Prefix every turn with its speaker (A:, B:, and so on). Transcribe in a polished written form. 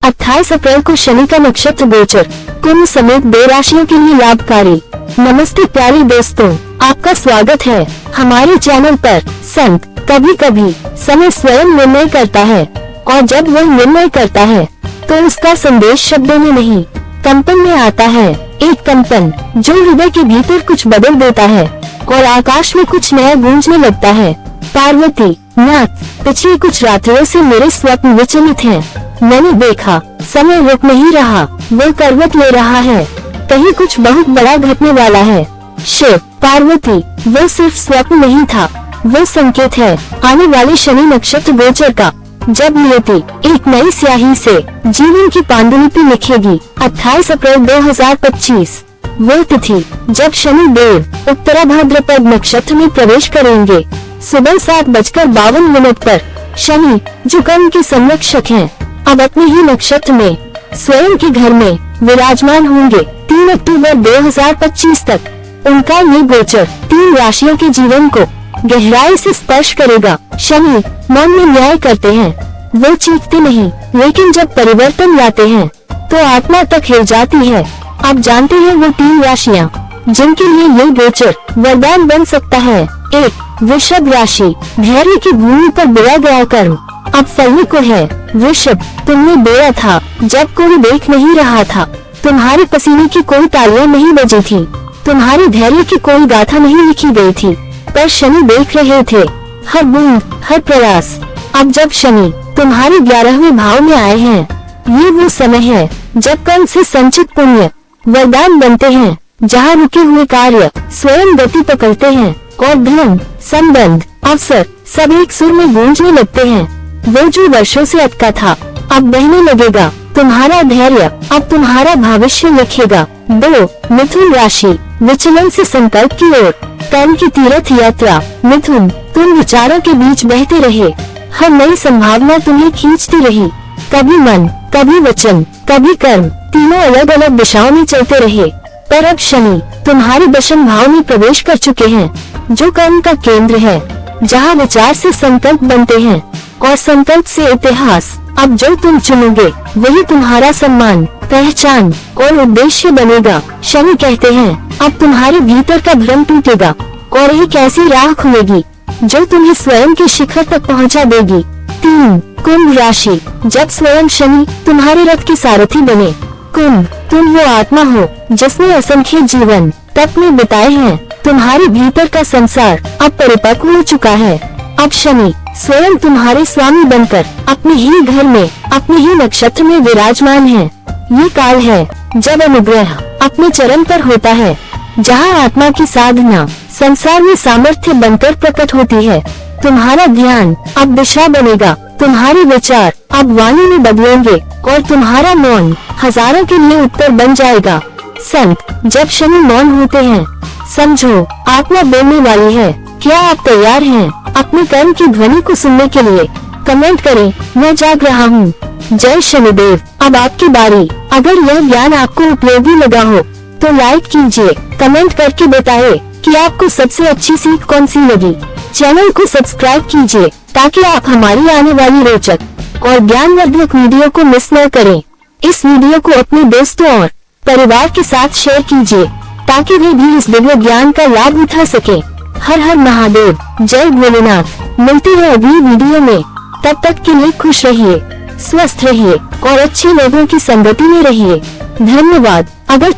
A: 28 अप्रैल को शनि का नक्षत्र गोचर कुंभ समेत 2 राशियों के लिए लाभकारी। नमस्ते प्यारे दोस्तों, आपका स्वागत है हमारे चैनल पर। संत कभी कभी समय स्वयं निर्णय करता है, और जब वह निर्णय करता है तो उसका संदेश शब्दों में नहीं कंपन में आता है। एक कंपन जो हृदय के भीतर कुछ बदल देता है और आकाश में कुछ नया गूंजने लगता है। पार्वती नाथ, पिछली कुछ रात्रियों से मेरे स्वप्न विचलित हैं। मैंने देखा समय रुक नहीं रहा, वो करवट ले रहा है, कहीं कुछ बहुत बड़ा घटने वाला है। शिव पार्वती, वो सिर्फ स्वप्न नहीं था, वो संकेत है आने वाले शनि नक्षत्र गोचर का, जब नियति एक नई स्याही से जीवन की पांडुलिपि लिखेगी। 28 अप्रैल 2025 वो तिथि जब शनि देव उत्तरा भाद्रपद नक्षत्र में प्रवेश करेंगे। सुबह 7:52 पर शनि जो कर्म के संरक्षक हैं, अब अपने ही नक्षत्र में स्वयं के घर में विराजमान होंगे। 3 अक्टूबर 2025 तक उनका ये गोचर 3 राशियों के जीवन को गहराई से स्पर्श करेगा। शनि मन में न्याय करते हैं, वो चीखते नहीं, लेकिन जब परिवर्तन लाते हैं तो आत्मा तक हिल जाती है। आप जानते हैं वो 3 राशियाँ जिनके लिए ये गोचर वरदान बन सकता है। 1 वृषभ राशि, धैर्य की भूमि पर बोया गया कर्म अब फलने को है। वृषभ, तुमने बोया था जब कोई देख नहीं रहा था, तुम्हारे पसीने की कोई तालियां नहीं बजी थी, तुम्हारे धैर्य की कोई गाथा नहीं लिखी गई थी, पर शनि देख रहे थे हर बूंद हर प्रयास। अब जब शनि तुम्हारे 11वें भाव में आए हैं, ये वो समय है जब कर्म से संचित पुण्य वरदान बनते हैं, जहाँ रुके हुए कार्य स्वयं गति पकड़ते हैं और धन संबंध अवसर सब एक सुर में गूंजने लगते हैं। वो जो वर्षों से अटका था अब बहने लगेगा, तुम्हारा धैर्य अब तुम्हारा भविष्य लिखेगा। 2 मिथुन राशि, विचलन से संकल्प की ओर कर्म की तीर्थ यात्रा। मिथुन, तुम विचारों के बीच बहते रहे, हर नई संभावना तुम्हें खींचती रही, कभी मन कभी वचन कभी कर्म, तीनों अलग अलग दिशाओं में चलते रहे। पर अब शनि तुम्हारे दशम भाव में प्रवेश कर चुके हैं, जो कर्म का केंद्र है, जहाँ विचार से संकल्प बनते हैं और संकल्प से इतिहास। अब जो तुम चुनोगे वही तुम्हारा सम्मान, पहचान और उद्देश्य बनेगा। शनि कहते हैं अब तुम्हारे भीतर का भ्रम टूटेगा और एक ऐसी राह खुलेगी जो तुम्हें स्वयं के शिखर तक पहुंचा देगी। 3 कुंभ राशि, जब स्वयं शनि तुम्हारे रथ के सारथी बने। कुंभ, तुम वो आत्मा हो जिसने असंख्य जीवन तप में बिताए हैं, तुम्हारे भीतर का संसार अब परिपक्व हो चुका है। अब शनि स्वयं तुम्हारे स्वामी बनकर अपने ही घर में अपने ही नक्षत्र में विराजमान है। ये काल है जब अनुग्रह अपने चरम पर होता है, जहाँ आत्मा की साधना संसार में सामर्थ्य बनकर प्रकट होती है। तुम्हारा ध्यान अब दिशा बनेगा, तुम्हारे विचार अब वाणी में बदलेंगे और तुम्हारा मौन हजारों के लिए उत्तर बन जाएगा। संत, जब शनि मौन होते हैं समझो आत्मा बोलने वाली है। क्या आप तैयार हैं अपने कर्म की ध्वनि को सुनने के लिए? कमेंट करें, मैं जाग रहा हूँ। जय शनिदेव। अब आपकी बारी। अगर यह ज्ञान आपको उपयोगी लगा हो तो लाइक कीजिए, कमेंट करके बताएं कि आपको सबसे अच्छी सीख कौन सी लगी। चैनल को सब्सक्राइब कीजिए ताकि आप हमारी आने वाली रोचक और ज्ञानवर्धक वीडियो को मिस न करें। इस वीडियो को अपने दोस्तों और परिवार के साथ शेयर कीजिए ताकि वे भी इस दिव्य ज्ञान का लाभ उठा सके। हर हर महादेव, जय भोलेनाथ। मिलते हैं अगली वीडियो में, तब तक के लिए खुश रहिए, स्वस्थ रहिए और अच्छे लोगों की संगति में रहिए। धन्यवाद। अगर